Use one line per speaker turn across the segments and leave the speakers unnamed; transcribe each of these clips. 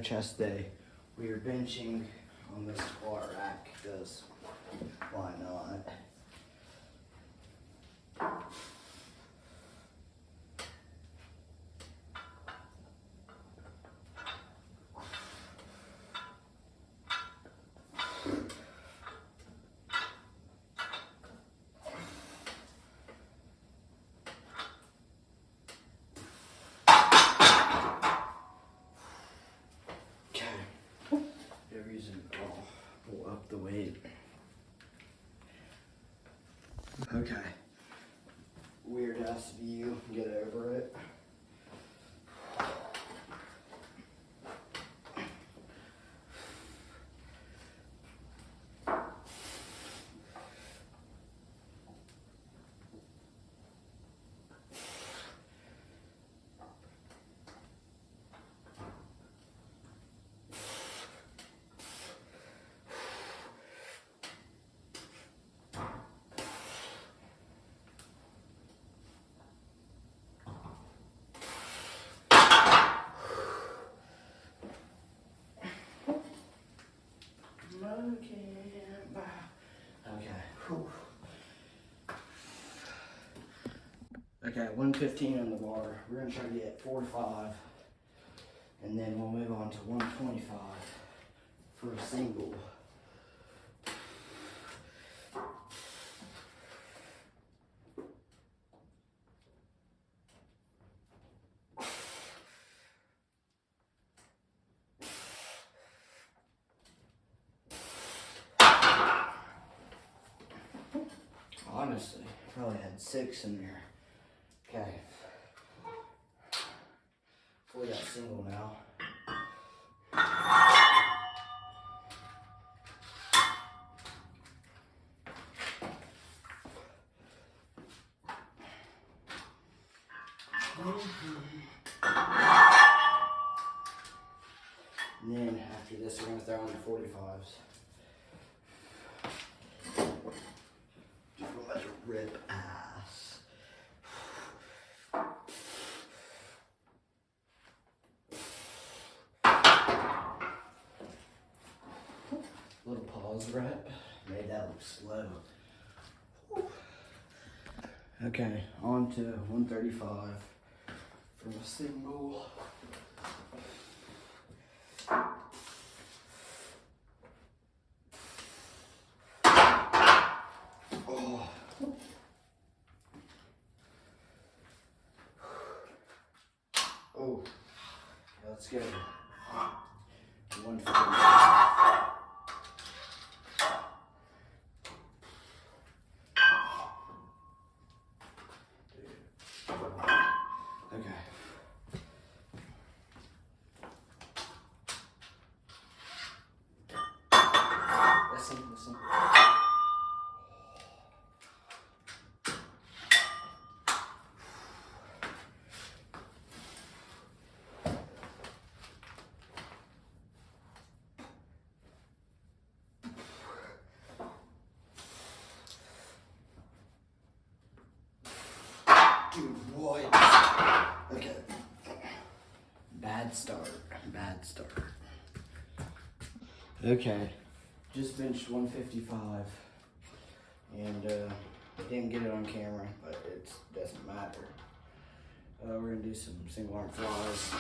chest day. We are benching on this squat rack because why not? Pull up the weight. Okay. Weird ass view, get over it. Okay, 115 on the bar. We're gonna try to get 4 to 5, and then we'll move on to 125 for a single. Honestly, probably had 6 in there. Okay. For that single now. And then after this, we're going to throw in the 45s. Just let it rip ass. Little pause rep. Made that look slow. Okay, on to 135 from a single. Oh. Oh. Let's go. 145. Listen. Dude, what? Okay. Bad start. Okay. Just benched 155, and didn't get it on camera, but it doesn't matter. We're gonna do some single arm flies.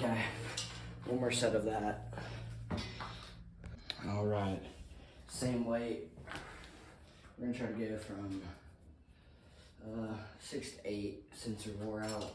Okay, one more set of that. All right, same weight. We're gonna try to go from 6 to 8 since we wore out.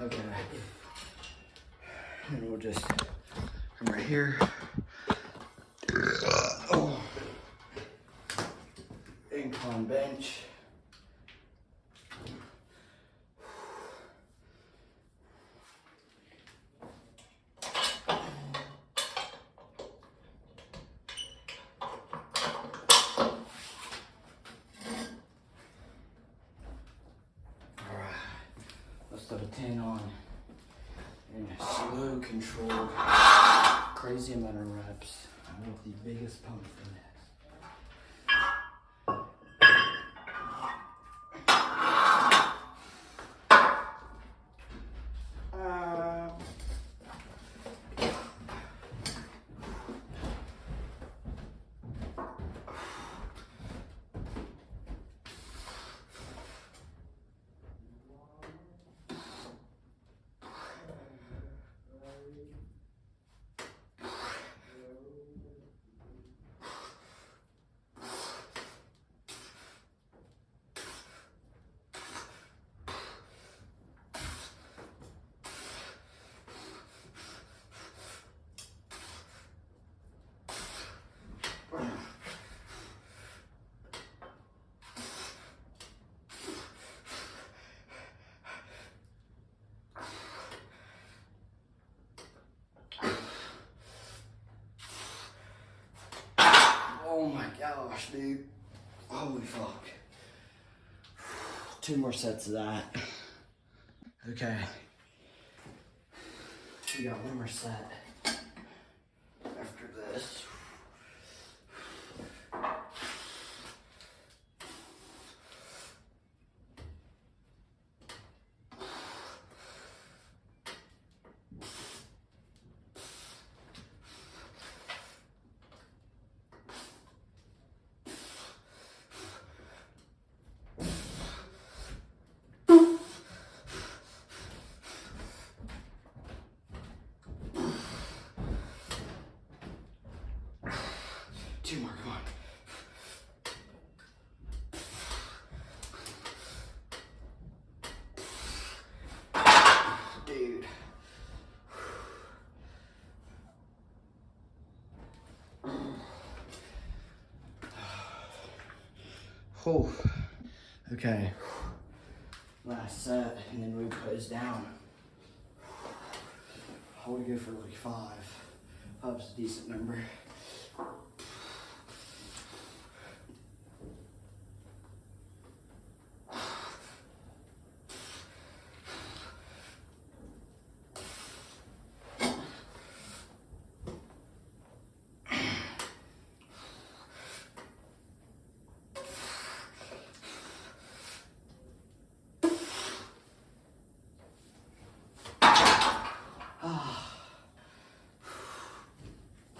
Okay, and we'll just come right here. Oh. Incline bench. Let's throw a 10 on and slow controlled, crazy amount of reps with the biggest pump in this. Oh my gosh, dude. Holy fuck. 2 more sets of that. Okay. We got 1 more set after this. Two more, come on. Dude. Oh. Okay. Last set, and then we pose down. I would go for like 5. 5's a decent number.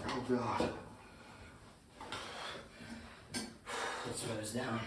Oh God. Let's pose down.